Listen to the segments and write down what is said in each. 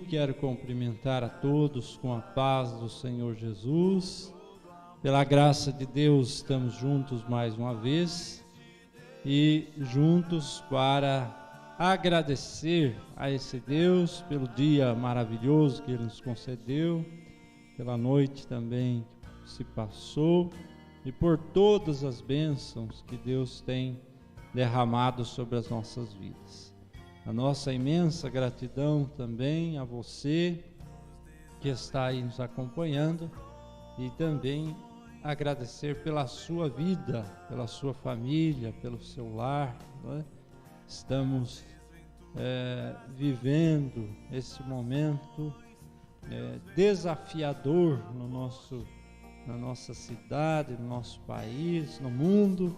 quero cumprimentar a todos com a paz do Senhor Jesus. Pela graça de Deus, estamos juntos mais uma vez e juntos para agradecer a esse Deus pelo dia maravilhoso que Ele nos concedeu, pela noite também que se passou e por todas as bênçãos que Deus tem derramado sobre as nossas vidas. A nossa imensa gratidão também a você que está aí nos acompanhando e também agradecer pela sua vida, pela sua família, pelo seu lar, não é? Estamos vivendo esse momento desafiador na nossa cidade, no nosso país, no mundo.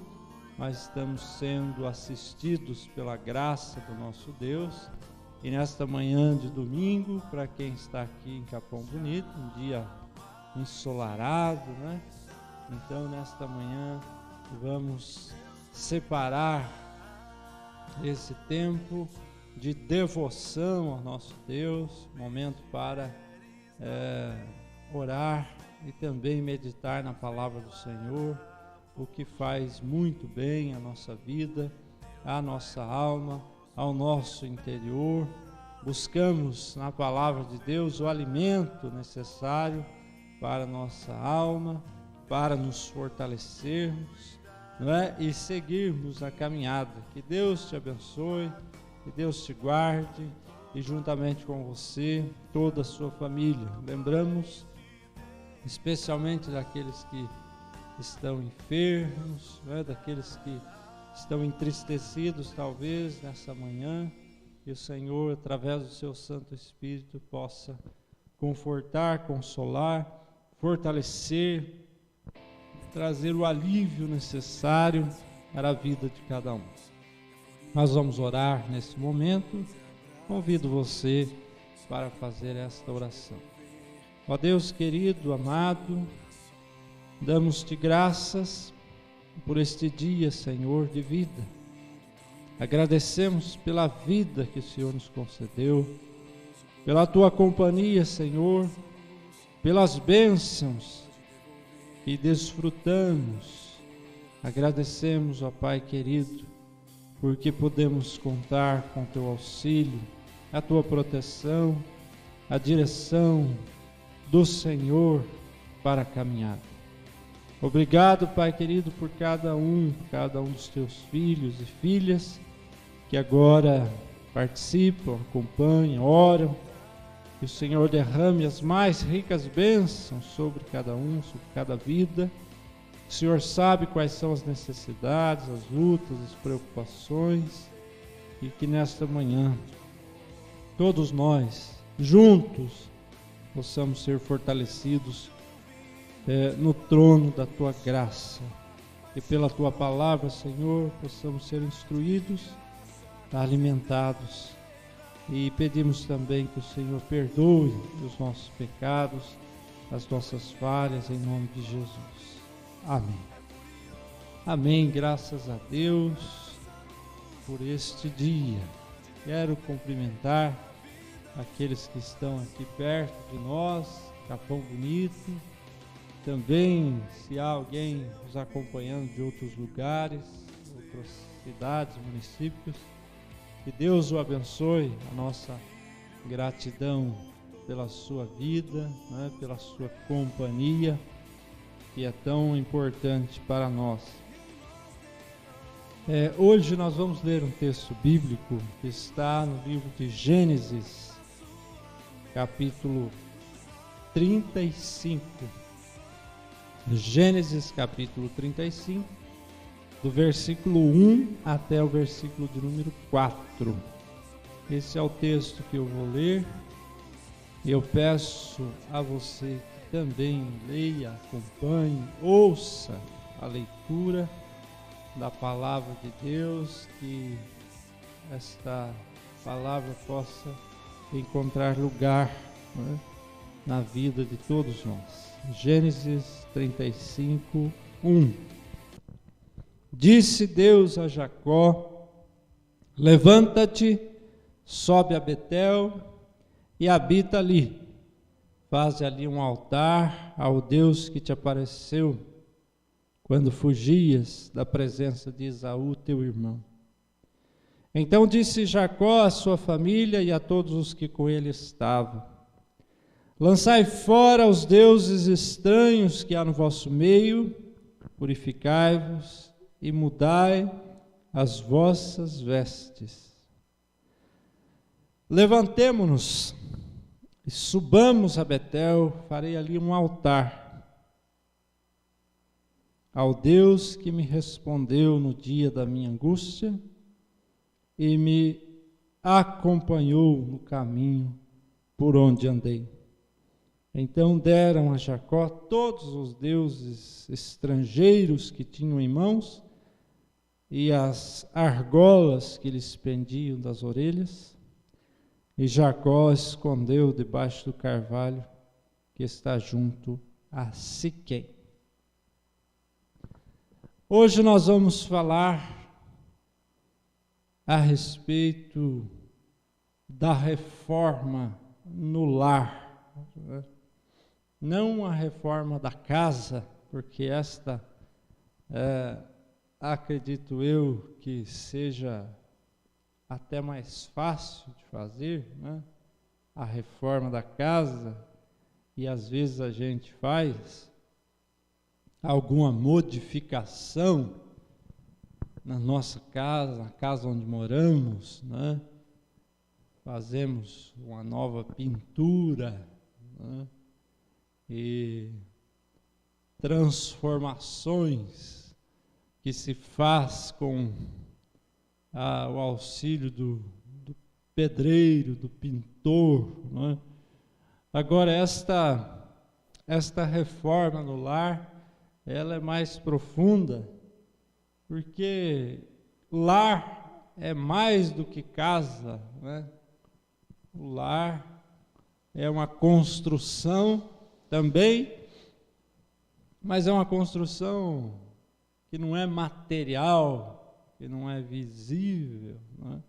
Mas estamos sendo assistidos pela graça do nosso Deus. E nesta manhã de domingo, para quem está aqui em Capão Bonito, um dia ensolarado, né? Então, nesta manhã, vamos separar esse tempo de devoção ao nosso Deus, momento para orar e também meditar na palavra do Senhor, o que faz muito bem à nossa vida, à nossa alma, ao nosso interior. Buscamos na palavra de Deus o alimento necessário para a nossa alma, para nos fortalecermos, não é? E seguirmos a caminhada. Que Deus te abençoe, que Deus te guarde e juntamente com você, toda a sua família. Lembramos especialmente daqueles que estão enfermos, né? Daqueles que estão entristecidos talvez nessa manhã, que o Senhor, através do seu Santo Espírito, possa confortar, consolar, fortalecer, trazer o alívio necessário para a vida de cada um. Nós vamos orar nesse momento. Convido você para fazer esta oração. Ó Deus querido, amado, damos-te graças por este dia, Senhor, de vida. Agradecemos pela vida que o Senhor nos concedeu, pela tua companhia, Senhor, pelas bênçãos que desfrutamos. Agradecemos, ó Pai querido, porque podemos contar com teu auxílio, a tua proteção, a direção do Senhor para a caminhada. Obrigado, Pai querido, por cada um dos teus filhos e filhas que agora participam, acompanham, oram. Que o Senhor derrame as mais ricas bênçãos sobre cada um, sobre cada vida. O Senhor sabe quais são as necessidades, as lutas, as preocupações. E que nesta manhã, todos nós, juntos, possamos ser fortalecidos no trono da tua graça, e pela tua palavra, Senhor, possamos ser instruídos, alimentados, e pedimos também que o Senhor perdoe os nossos pecados, as nossas falhas, em nome de Jesus. Amém. Amém. Graças a Deus por este dia. Quero cumprimentar aqueles que estão aqui perto de nós, Capão Bonito. Também, se há alguém nos acompanhando de outros lugares, outras cidades, municípios, que Deus o abençoe. A nossa gratidão pela sua vida, né, pela sua companhia, que é tão importante para nós. Hoje nós vamos ler um texto bíblico que está no livro de Gênesis, capítulo 35. Gênesis capítulo 35, do versículo 1 até o versículo de número 4. Esse é o texto que eu vou ler. Eu peço a você que também leia, acompanhe, ouça a leitura da palavra de Deus, que esta palavra possa encontrar lugar, né, na vida de todos nós. Gênesis 35, 1. Disse Deus a Jacó: levanta-te, sobe a Betel e habita ali. Faz ali um altar ao Deus que te apareceu quando fugias da presença de Esaú, teu irmão. Então disse Jacó à sua família e a todos os que com ele estavam: lançai fora os deuses estranhos que há no vosso meio, purificai-vos e mudai as vossas vestes. Levantemo-nos e subamos a Betel, farei ali um altar ao Deus que me respondeu no dia da minha angústia e me acompanhou no caminho por onde andei. Então deram a Jacó todos os deuses estrangeiros que tinham em mãos e as argolas que lhes pendiam das orelhas, e Jacó escondeu debaixo do carvalho que está junto a Siquém. Hoje nós vamos falar a respeito da reforma no lar, não a reforma da casa, porque esta, acredito eu, que seja até mais fácil de fazer, né? A reforma da casa, e às vezes a gente faz alguma modificação na nossa casa, na casa onde moramos, né? Fazemos uma nova pintura, né? E transformações que se faz com o auxílio do pedreiro, do pintor, né? Agora esta reforma no lar, ela é mais profunda, porque lar é mais do que casa, né? O lar é uma construção também, mas é uma construção que não é material, que não é visível, né?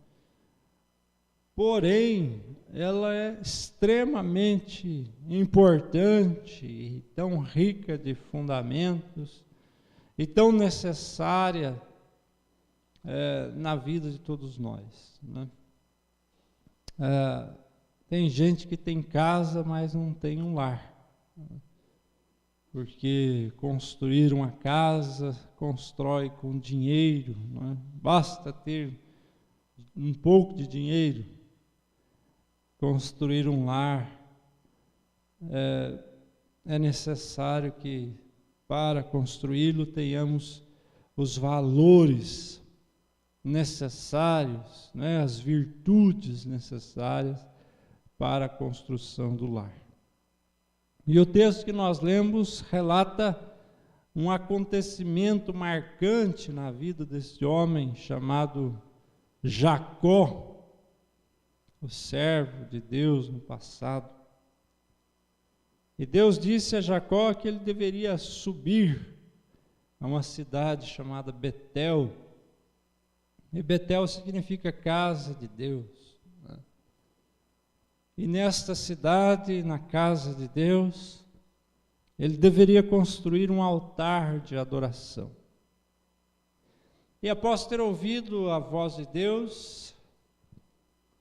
Porém, ela é extremamente importante e tão rica de fundamentos e tão necessária na vida de todos nós, né? Tem gente que tem casa, mas não tem um lar, porque construir uma casa constrói com dinheiro, né? Basta ter um pouco de dinheiro. Construir um lar é necessário que, para construí-lo, tenhamos os valores necessários, né? As virtudes necessárias para a construção do lar. E o texto que nós lemos relata um acontecimento marcante na vida desse homem chamado Jacó, o servo de Deus no passado. E Deus disse a Jacó que ele deveria subir a uma cidade chamada Betel. E Betel significa casa de Deus, né? E nesta cidade, na casa de Deus, ele deveria construir um altar de adoração. E após ter ouvido a voz de Deus,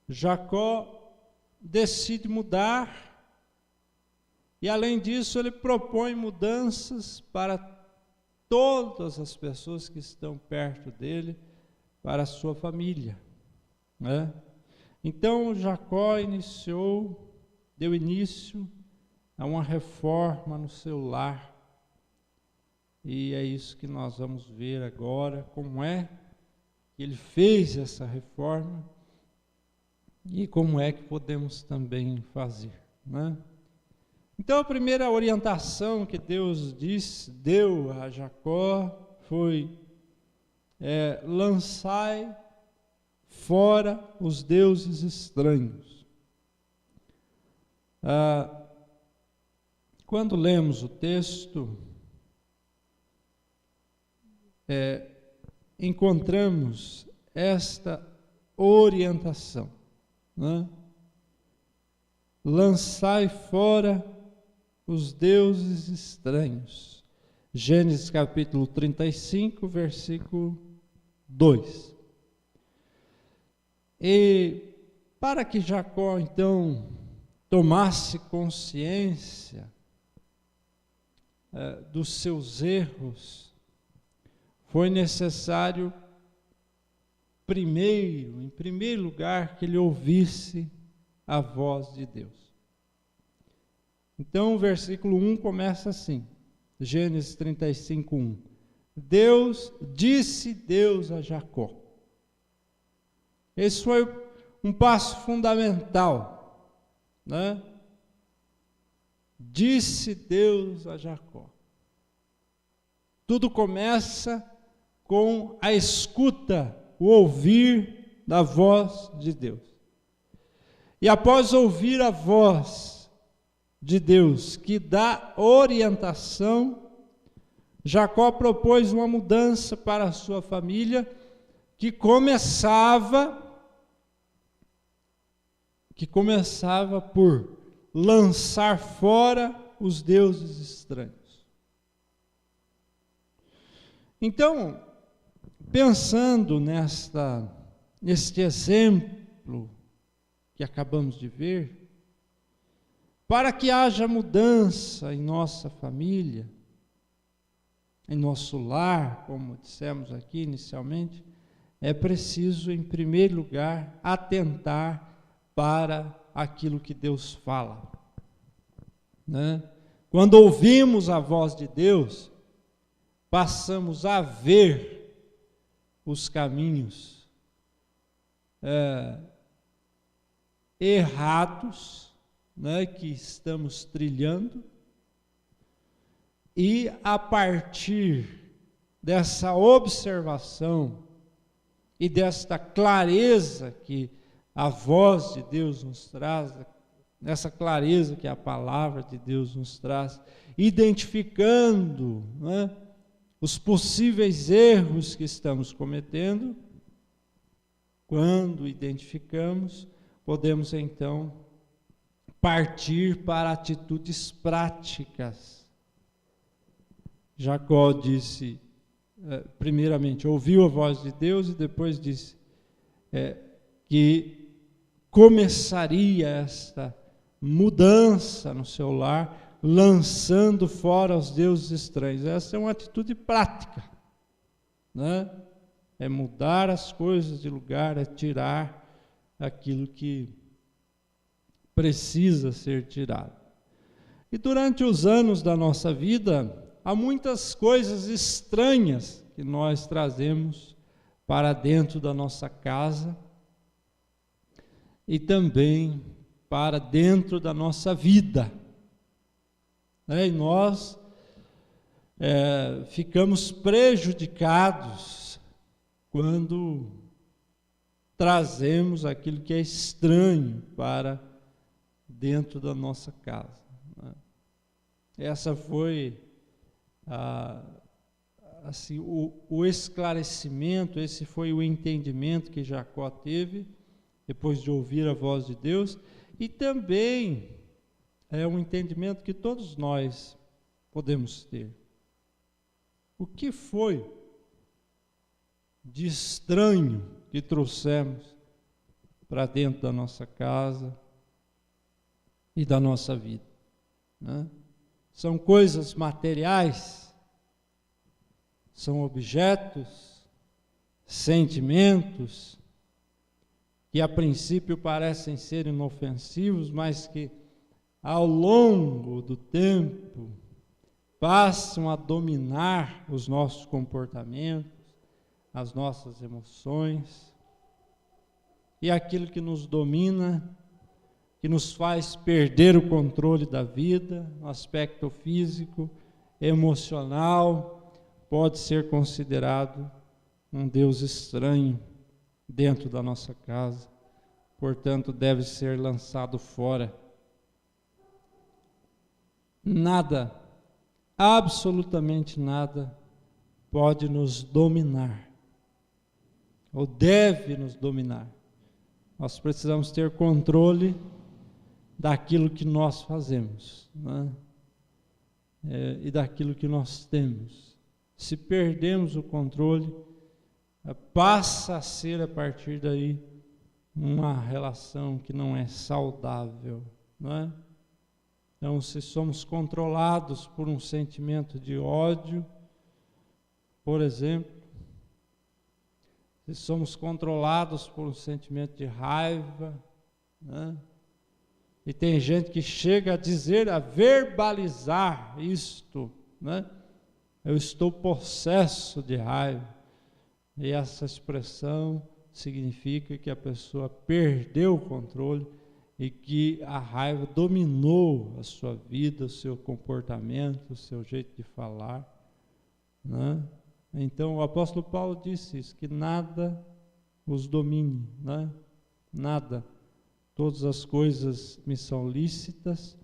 Jacó decide mudar, e além disso ele propõe mudanças para todas as pessoas que estão perto dele, para a sua família, né? Então Jacó deu início a uma reforma no seu lar, e é isso que nós vamos ver agora, como é que ele fez essa reforma e como é que podemos também fazer, né? Então a primeira orientação que Deus deu a Jacó foi: lançai fora os deuses estranhos. Quando lemos o texto, encontramos esta orientação, né? lançai fora os deuses estranhos. Gênesis capítulo 35, versículo 2. E para que Jacó, então, tomasse consciência dos seus erros, foi necessário, em primeiro lugar, que ele ouvisse a voz de Deus. Então, o versículo 1 começa assim, Gênesis 35, 1. Disse Deus a Jacó. Esse foi um passo fundamental, né? Disse Deus a Jacó. Tudo começa com a escuta, o ouvir da voz de Deus. E após ouvir a voz de Deus, que dá orientação, Jacó propôs uma mudança para a sua família, que começava por lançar fora os deuses estranhos. Então, pensando neste exemplo que acabamos de ver, para que haja mudança em nossa família, em nosso lar, como dissemos aqui inicialmente, é preciso, em primeiro lugar, atentar para aquilo que Deus fala, né? Quando ouvimos a voz de Deus, passamos a ver os caminhos errados, né, que estamos trilhando, e a partir dessa observação e desta clareza que a voz de Deus nos traz, essa clareza que a palavra de Deus nos traz, identificando, né, os possíveis erros que estamos cometendo. Quando identificamos, podemos então partir para atitudes práticas. Jacó disse, primeiramente, ouviu a voz de Deus e depois disse que começaria esta mudança no seu lar, lançando fora os deuses estranhos. Essa é uma atitude prática, né? É mudar as coisas de lugar, é tirar aquilo que precisa ser tirado. E durante os anos da nossa vida, há muitas coisas estranhas que nós trazemos para dentro da nossa casa e também para dentro da nossa vida. E nós ficamos prejudicados quando trazemos aquilo que é estranho para dentro da nossa casa. Essa foi o esclarecimento, esse foi o entendimento que Jacó teve depois de ouvir a voz de Deus, e também é um entendimento que todos nós podemos ter. O que foi de estranho que trouxemos para dentro da nossa casa e da nossa vida, né? São coisas materiais, são objetos, sentimentos, que a princípio parecem ser inofensivos, mas que ao longo do tempo passam a dominar os nossos comportamentos, as nossas emoções, e aquilo que nos domina, que nos faz perder o controle da vida, no aspecto físico, emocional, pode ser considerado um Deus estranho dentro da nossa casa, portanto deve ser lançado fora. Nada, absolutamente nada, pode nos dominar, ou deve nos dominar. Nós precisamos ter controle daquilo que nós fazemos, né? E daquilo que nós temos. Se perdemos o controle, passa a ser a partir daí uma relação que não é saudável, não é? Então, se somos controlados por um sentimento de ódio, por exemplo, se somos controlados por um sentimento de raiva, né? E tem gente que chega a dizer, a verbalizar isto, né? Eu estou possesso de raiva. E essa expressão significa que a pessoa perdeu o controle e que a raiva dominou a sua vida, o seu comportamento, o seu jeito de falar, né? Então o apóstolo Paulo disse isso, que nada os domine, né? Nada. Todas as coisas me são lícitas,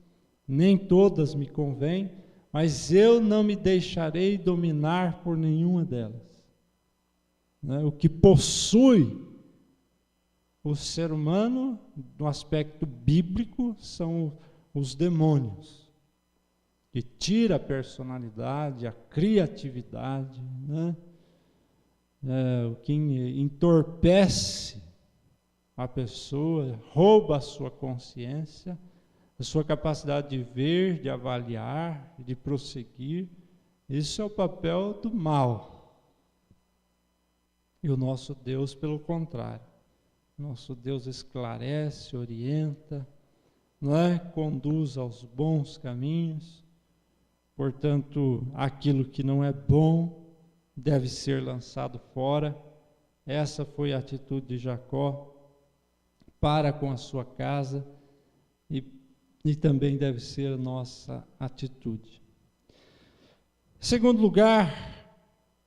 nem todas me convêm, mas eu não me deixarei dominar por nenhuma delas. Né? O que possui o ser humano, no aspecto bíblico, são os demônios, que tira a personalidade, a criatividade, né? O que entorpece a pessoa, rouba a sua consciência, a sua capacidade de ver, de avaliar, de prosseguir. Isso é o papel do mal. E o nosso Deus, pelo contrário, nosso Deus esclarece, orienta, não é? Conduz aos bons caminhos. Portanto, aquilo que não é bom deve ser lançado fora. Essa foi a atitude de Jacó para com a sua casa e também deve ser a nossa atitude. Em segundo lugar,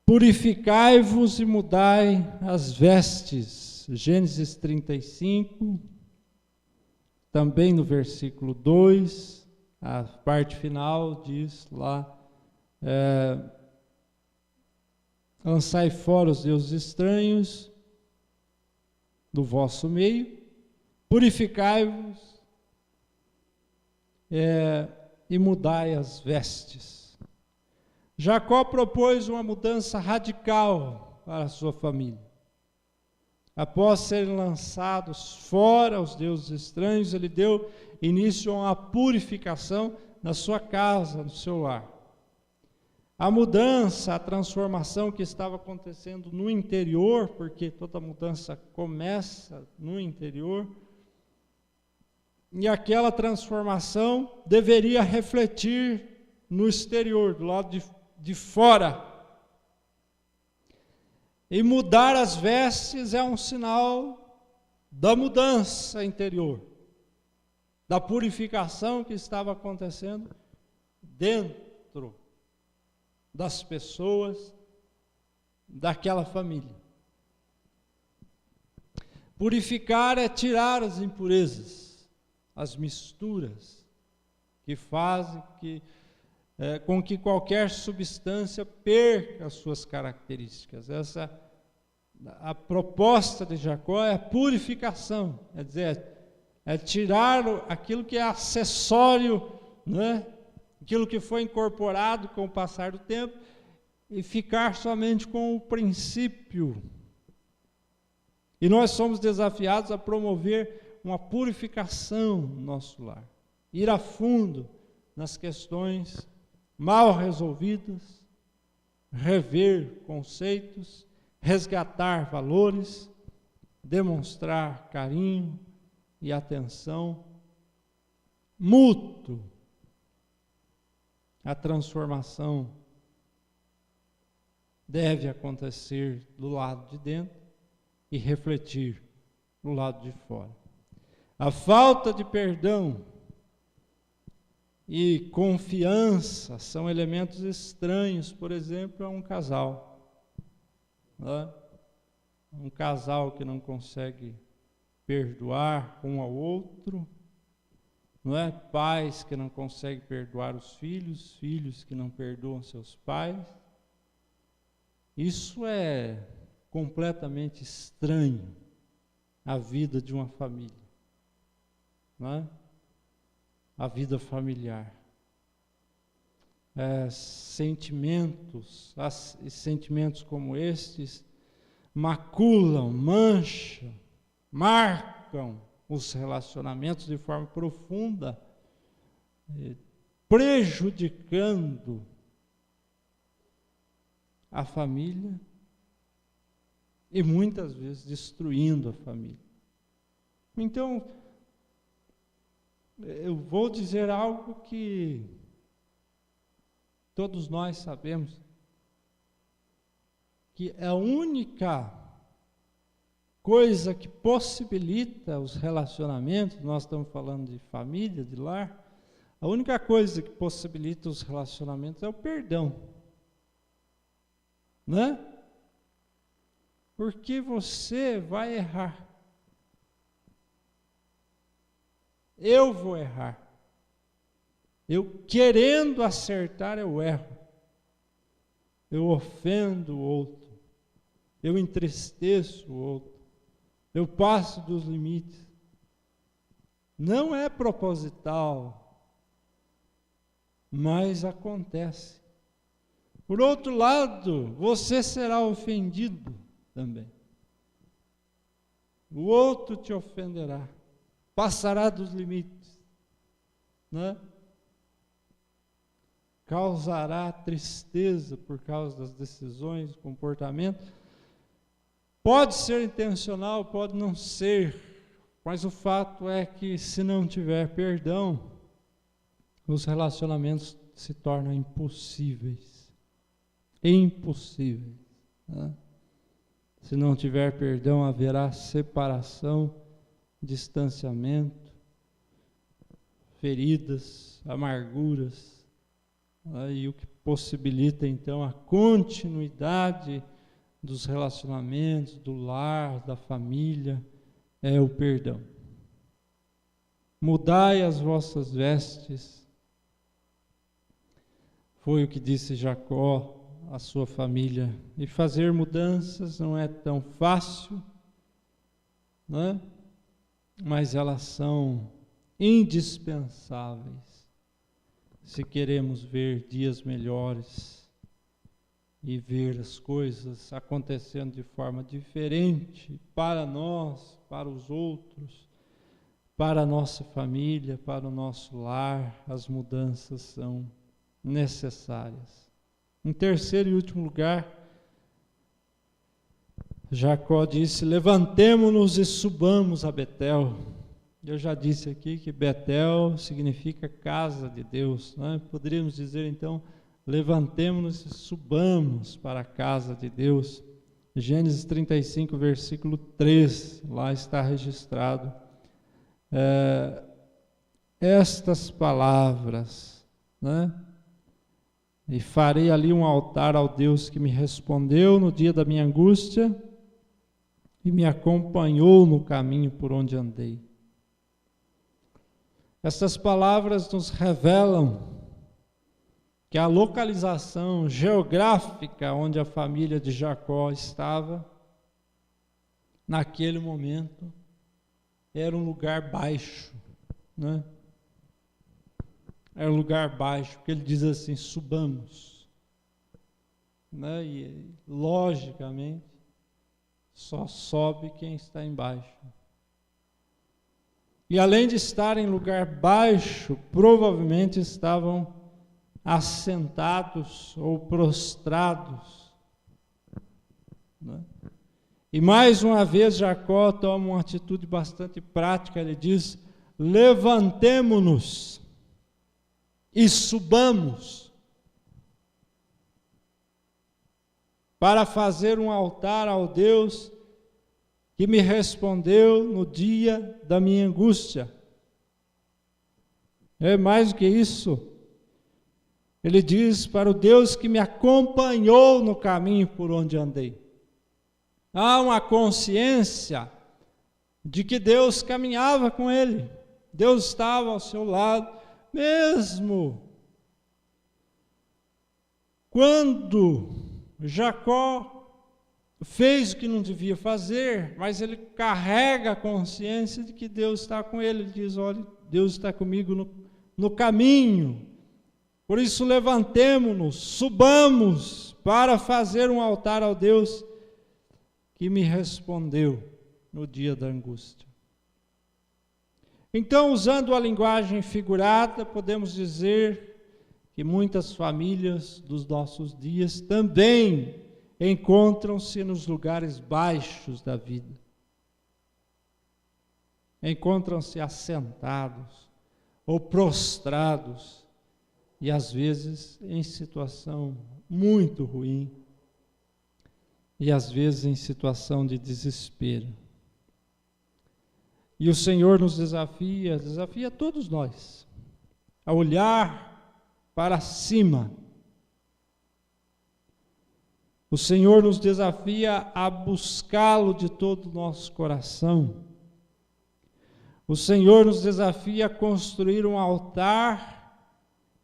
purificai-vos e mudai as vestes. Gênesis 35, também no versículo 2, a parte final diz lá, lançai fora os deuses estranhos do vosso meio, purificai-vos e mudai as vestes. Jacó propôs uma mudança radical para a sua família. Após serem lançados fora os deuses estranhos, ele deu início a uma purificação na sua casa, no seu lar. A mudança, a transformação que estava acontecendo no interior, porque toda mudança começa no interior, e aquela transformação deveria refletir no exterior, do lado de fora. E mudar as vestes é um sinal da mudança interior, da purificação que estava acontecendo dentro das pessoas daquela família. Purificar é tirar as impurezas, as misturas que fazem com que qualquer substância perca as suas características. A proposta de Jacó é a purificação, quer dizer, é tirar aquilo que é acessório, né? Aquilo que foi incorporado com o passar do tempo e ficar somente com o princípio. E nós somos desafiados a promover uma purificação no nosso lar, ir a fundo nas questões mal resolvidas, rever conceitos, resgatar valores, demonstrar carinho e atenção mútuo. A transformação deve acontecer do lado de dentro e refletir do lado de fora. A falta de perdão e confiança são elementos estranhos, por exemplo, a um casal. Né? Um casal que não consegue perdoar um ao outro, não é? Pais que não conseguem perdoar os filhos, filhos que não perdoam seus pais. Isso é completamente estranho à vida de uma família, não é? a vida familiar. Sentimentos como estes maculam, mancham, marcam os relacionamentos de forma profunda, prejudicando a família e muitas vezes destruindo a família. Então, eu vou dizer algo que todos nós sabemos, que a única coisa que possibilita os relacionamentos, nós estamos falando de família, de lar, a única coisa que possibilita os relacionamentos é o perdão. Né? Porque você vai errar. Eu vou errar. Eu querendo acertar, eu erro. Eu ofendo o outro. Eu entristeço o outro. Eu passo dos limites. Não é proposital, mas acontece. Por outro lado, você será ofendido também. O outro te ofenderá, passará dos limites, né? Causará tristeza por causa das decisões, comportamento. Pode ser intencional, pode não ser, mas o fato é que se não tiver perdão, os relacionamentos se tornam impossíveis. Impossíveis. Né? Se não tiver perdão, haverá separação, distanciamento, feridas, amarguras, e o que possibilita então a continuidade dos relacionamentos, do lar, da família, é o perdão. Mudai as vossas vestes, foi o que disse Jacó à sua família, e fazer mudanças não é tão fácil, né? Mas elas são indispensáveis se queremos ver dias melhores e ver as coisas acontecendo de forma diferente para nós, para os outros, para a nossa família, para o nosso lar. As mudanças são necessárias. Em terceiro e último lugar, Jacó disse: levantemo-nos e subamos a Betel. Eu já disse aqui que Betel significa casa de Deus, né? Poderíamos dizer então, levantemo-nos e subamos para a casa de Deus. Gênesis 35, versículo 3, lá está registrado estas palavras, né? E farei ali um altar ao Deus que me respondeu no dia da minha angústia e me acompanhou no caminho por onde andei. Essas palavras nos revelam que a localização geográfica onde a família de Jacó estava, naquele momento, era um lugar baixo, né? Era um lugar baixo, porque ele diz assim, subamos, né? E, logicamente, só sobe quem está embaixo. E além de estar em lugar baixo, provavelmente estavam assentados ou prostrados, né? E mais uma vez Jacó toma uma atitude bastante prática, ele diz: levantemo-nos e subamos para fazer um altar ao Deus que me respondeu no dia da minha angústia. É mais do que isso. Ele diz: para o Deus que me acompanhou no caminho por onde andei. Há uma consciência de que Deus caminhava com ele. Deus estava ao seu lado, mesmo quando Jacó fez o que não devia fazer, mas ele carrega a consciência de que Deus está com ele. Ele diz: olha, Deus está comigo no caminho. Por isso levantemo-nos, subamos para fazer um altar ao Deus que me respondeu no dia da angústia. Então, usando a linguagem figurada, podemos dizer que muitas famílias dos nossos dias também encontram-se nos lugares baixos da vida. Encontram-se assentados ou prostrados e às vezes em situação muito ruim e às vezes em situação de desespero. E o Senhor nos desafia todos nós, a olhar para cima. O Senhor nos desafia a buscá-lo de todo o nosso coração. O Senhor nos desafia a construir um altar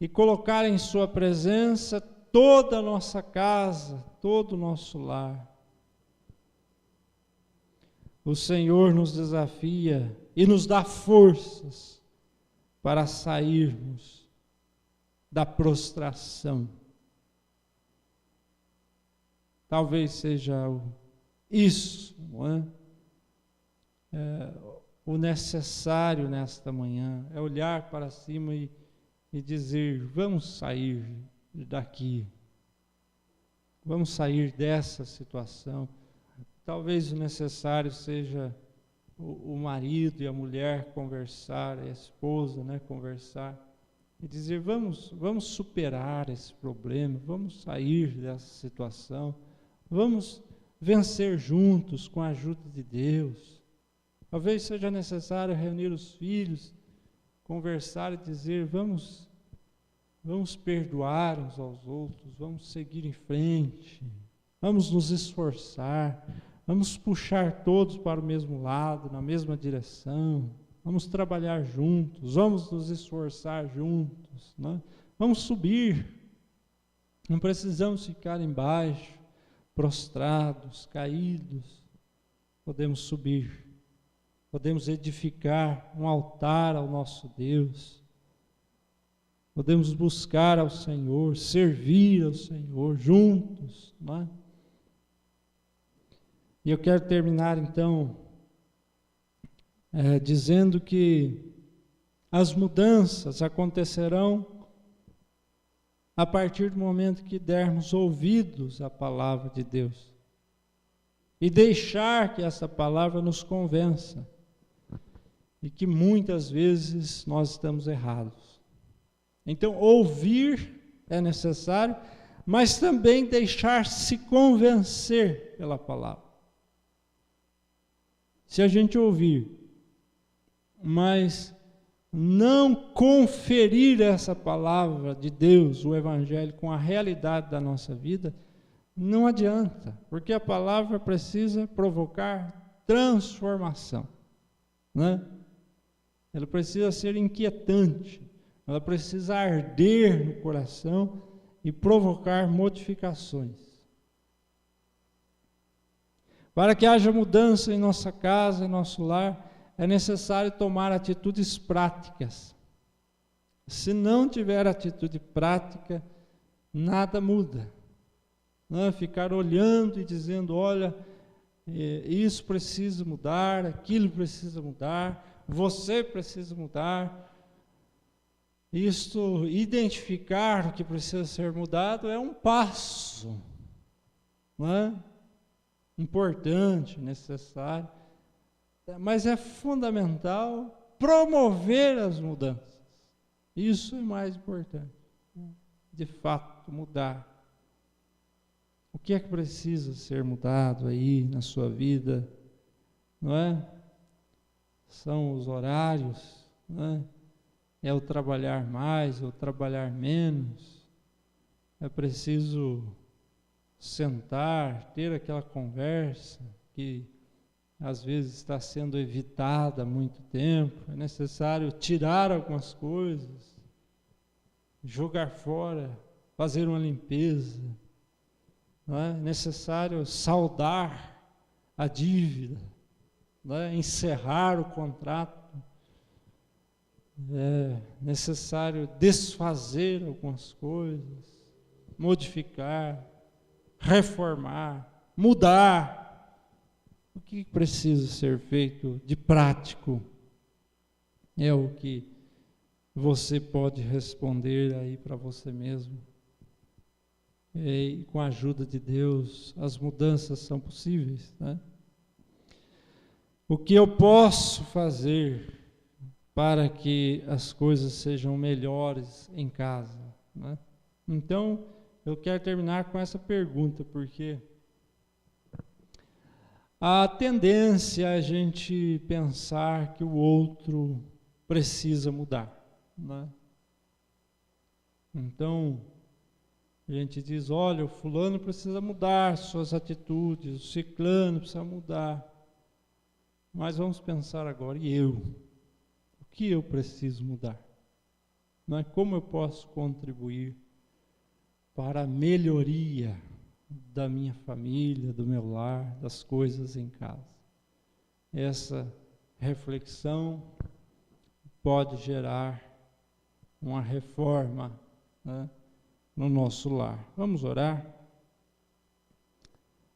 e colocar em sua presença toda a nossa casa, todo o nosso lar. O Senhor nos desafia e nos dá forças para sairmos da prostração. Talvez seja isso, não é? O necessário nesta manhã, é olhar para cima e dizer, vamos sair daqui, vamos sair dessa situação. Talvez o necessário seja o marido e a mulher conversar, a esposa, né, conversar e dizer, vamos superar esse problema, vamos sair dessa situação, vamos vencer juntos com a ajuda de Deus. Talvez seja necessário reunir os filhos, conversar e dizer, vamos perdoar uns aos outros, vamos seguir em frente, vamos nos esforçar, vamos puxar todos para o mesmo lado, na mesma direção, vamos trabalhar juntos, vamos nos esforçar juntos, né? Vamos subir, não precisamos ficar embaixo, prostrados, caídos, podemos subir, podemos edificar um altar ao nosso Deus, podemos buscar ao Senhor, servir ao Senhor juntos, não é? E eu quero terminar, então, dizendo que as mudanças acontecerão a partir do momento que dermos ouvidos à palavra de Deus e deixar que essa palavra nos convença e que muitas vezes nós estamos errados. Então, ouvir é necessário, mas também deixar-se convencer pela palavra. Se a gente ouvir, mas não conferir essa palavra de Deus, o Evangelho, com a realidade da nossa vida, não adianta, porque a palavra precisa provocar transformação, né? Ela precisa ser inquietante, ela precisa arder no coração e provocar modificações. Para que haja mudança em nossa casa, em nosso lar, é necessário tomar atitudes práticas. Se não tiver atitude prática, nada muda. Não, ficar olhando e dizendo, olha, isso precisa mudar, aquilo precisa mudar, você precisa mudar. Isto, identificar o que precisa ser mudado é um passo, não é? Importante, necessário, mas é fundamental promover as mudanças. Isso é mais importante, de fato, mudar. O que é que precisa ser mudado aí na sua vida, não é? São os horários, não é? É o trabalhar mais, é o trabalhar menos, é preciso sentar, ter aquela conversa que às vezes está sendo evitada há muito tempo, é necessário tirar algumas coisas, jogar fora, fazer uma limpeza, não é? É necessário saldar a dívida, não é? Encerrar o contrato, é necessário desfazer algumas coisas, modificar, reformar, mudar. O que precisa ser feito de prático é o que você pode responder aí para você mesmo. E com a ajuda de Deus, as mudanças são possíveis, né? O que eu posso fazer para que as coisas sejam melhores em casa, né? Então, eu quero terminar com essa pergunta, porque a tendência é a gente pensar que o outro precisa mudar, né? Então, a gente diz, olha, o fulano precisa mudar suas atitudes, o ciclano precisa mudar. Mas vamos pensar agora, e eu? O que eu preciso mudar? Não é como eu posso contribuir para a melhoria da minha família, do meu lar, das coisas em casa? Essa reflexão pode gerar uma reforma, né, no nosso lar. Vamos orar?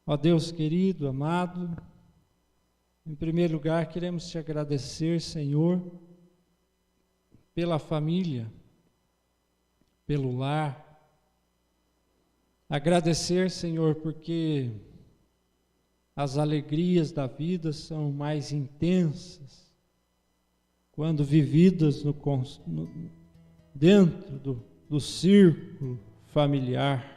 Ó Deus querido, amado, em primeiro lugar queremos te agradecer, Senhor, pela família, pelo lar. Agradecer, Senhor, porque as alegrias da vida são mais intensas quando vividas dentro do círculo familiar.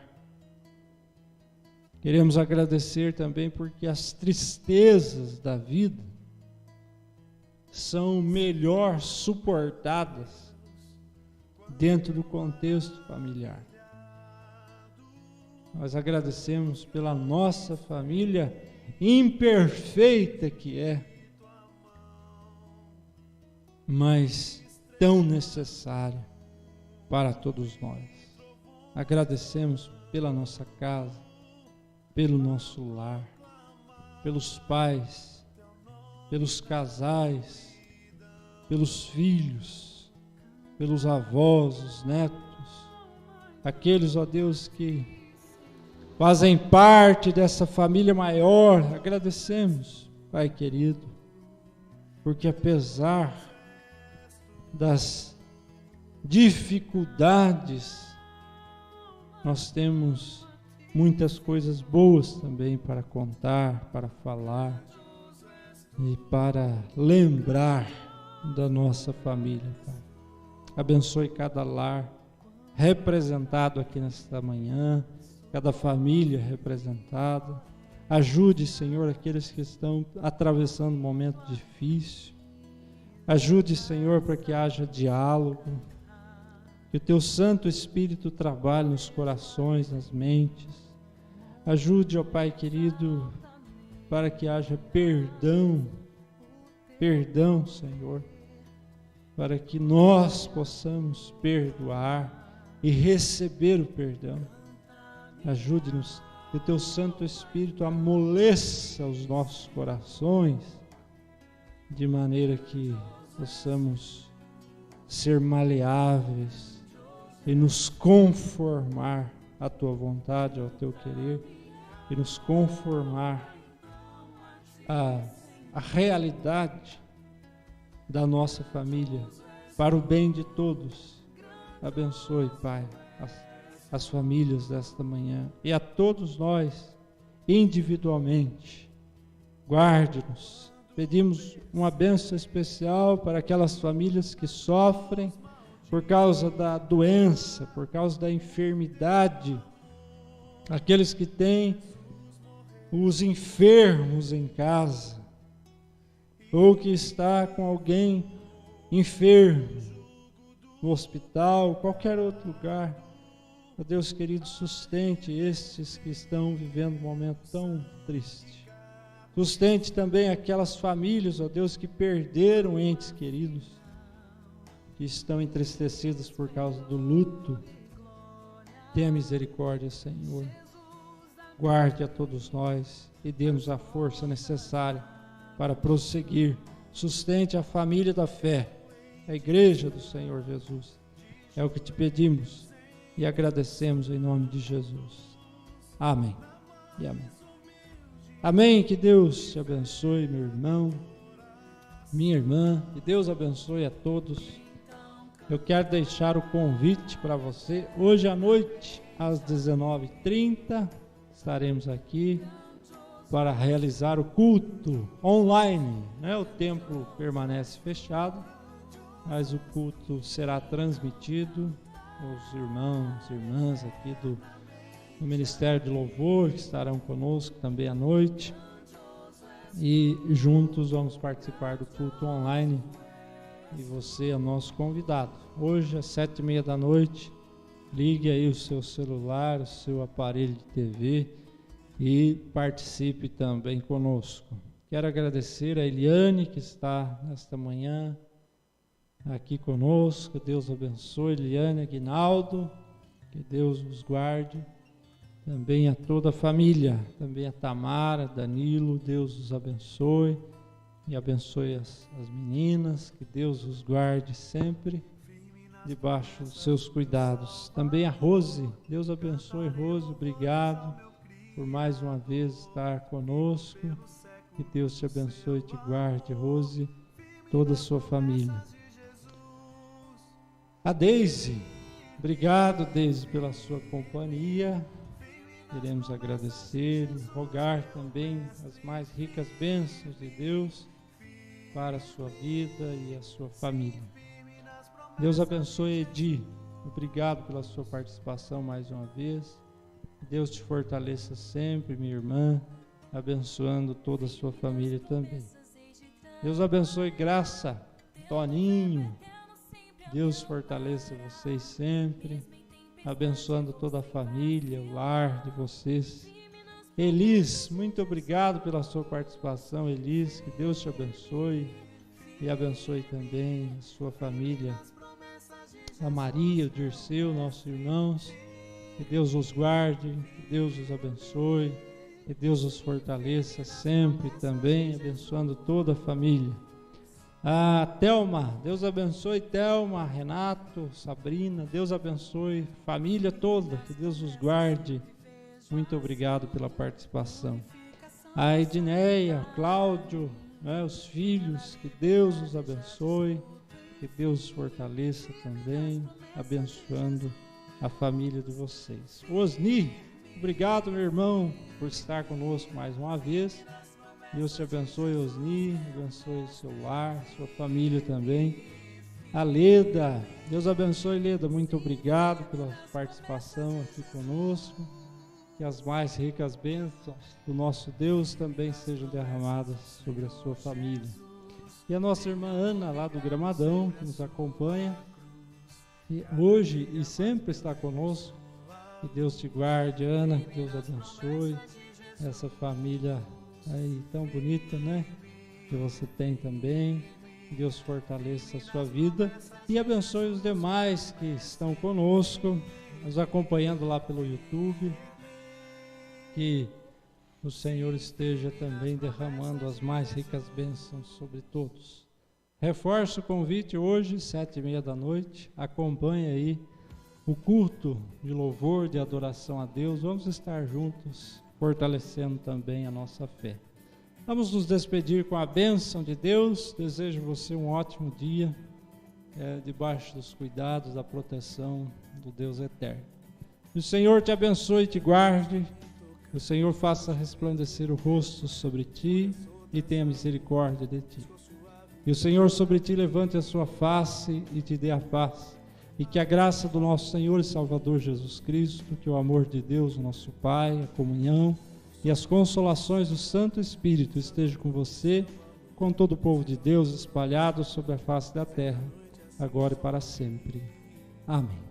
Queremos agradecer também porque as tristezas da vida são melhor suportadas dentro do contexto familiar. Nós agradecemos pela nossa família imperfeita que é, mas tão necessária para todos nós. Agradecemos pela nossa casa, pelo nosso lar, pelos pais, pelos casais, pelos filhos, pelos avós, os netos, aqueles, ó Deus, que fazem parte dessa família maior. Agradecemos, Pai querido, porque apesar das dificuldades, nós temos muitas coisas boas também para contar, para falar e para lembrar da nossa família, Pai. Abençoe cada lar representado aqui nesta manhã, cada família representada. Ajude, Senhor, aqueles que estão atravessando um momento difícil. Ajude, Senhor, para que haja diálogo, que o Teu Santo Espírito trabalhe nos corações, nas mentes. Ajude, ó Pai querido, para que haja perdão, Senhor, para que nós possamos perdoar e receber o perdão. Ajude-nos, que o Teu Santo Espírito amoleça os nossos corações, de maneira que possamos ser maleáveis e nos conformar à Tua vontade, ao Teu querer, e nos conformar à realidade da nossa família, para o bem de todos. Abençoe, Pai, as famílias desta manhã e a todos nós individualmente. Guarde-nos. Pedimos uma bênção especial para aquelas famílias que sofrem por causa da doença, por causa da enfermidade, aqueles que têm os enfermos em casa, ou que está com alguém enfermo no hospital, qualquer outro lugar. Ó Deus querido, sustente estes que estão vivendo um momento tão triste. Sustente também aquelas famílias, ó Deus, que perderam entes queridos, que estão entristecidas por causa do luto. Tenha misericórdia, Senhor. Guarde a todos nós e dê-nos a força necessária para prosseguir. Sustente a família da fé a igreja do Senhor Jesus. É o que te pedimos e agradecemos em nome de Jesus. Amém e amém. Amém, que Deus te abençoe, meu irmão, minha irmã, que Deus abençoe a todos. Eu quero deixar o convite para você. Hoje à noite, às 19h30, estaremos aqui para realizar o culto online, né? O templo permanece fechado, mas o culto será transmitido. Os irmãos e irmãs aqui do Ministério de Louvor que estarão conosco também à noite, e juntos vamos participar do culto online, e você é nosso convidado. Hoje às 7h30 da noite, ligue aí o seu celular, o seu aparelho de TV e participe também conosco. Quero agradecer a Eliane, que está nesta manhã aqui conosco. Deus abençoe, Eliane, Aguinaldo, que Deus os guarde. Também a toda a família, também a Tamara, Danilo, Deus os abençoe e abençoe as meninas, que Deus os guarde sempre debaixo dos seus cuidados. Também a Rose, Deus abençoe, Rose, obrigado por mais uma vez estar conosco, que Deus te abençoe e te guarde, Rose, toda a sua família. A Deise, obrigado, Deise, pela sua companhia. Queremos agradecer e rogar também as mais ricas bênçãos de Deus para a sua vida e a sua família. Deus abençoe, Edi. Obrigado pela sua participação mais uma vez. Deus te fortaleça sempre, minha irmã, abençoando toda a sua família também. Deus abençoe, Graça, Toninho. Deus fortaleça vocês sempre, abençoando toda a família, o lar de vocês. Elis, muito obrigado pela sua participação, Elis, que Deus te abençoe e abençoe também a sua família. A Maria, o Dirceu, nossos irmãos, que Deus os guarde, que Deus os abençoe, que Deus os fortaleça sempre também, abençoando toda a família. A Thelma, Deus abençoe, Thelma, Renato, Sabrina, Deus abençoe, família toda, que Deus os guarde. Muito obrigado pela participação. A Edneia, Cláudio, os filhos, que Deus os abençoe, que Deus os fortaleça também, abençoando a família de vocês. Osni, obrigado, meu irmão, por estar conosco mais uma vez. Deus te abençoe, Osni, abençoe o seu lar, sua família também. A Leda, Deus abençoe, Leda, muito obrigado pela participação aqui conosco. Que as mais ricas bênçãos do nosso Deus também sejam derramadas sobre a sua família. E a nossa irmã Ana, lá do Gramadão, que nos acompanha e hoje e sempre está conosco. Que Deus te guarde, Ana, que Deus abençoe essa família aí tão bonita, né? Que você tem também. Que Deus fortaleça a sua vida e abençoe os demais que estão conosco, nos acompanhando lá pelo YouTube. Que o Senhor esteja também derramando as mais ricas bênçãos sobre todos. Reforço o convite hoje, 7h30 da noite. Acompanhe aí o culto de louvor, de adoração a Deus. Vamos estar juntos, fortalecendo também a nossa fé. Vamos nos despedir com a bênção de Deus. Desejo você um ótimo dia, debaixo dos cuidados, da proteção do Deus eterno. Que o Senhor te abençoe e te guarde. Que o Senhor faça resplandecer o rosto sobre ti e tenha misericórdia de ti. Que o Senhor sobre ti levante a sua face e te dê a paz. E que a graça do nosso Senhor e Salvador Jesus Cristo, que o amor de Deus, nosso Pai, a comunhão e as consolações do Santo Espírito estejam com você, com todo o povo de Deus espalhado sobre a face da terra, agora e para sempre. Amém.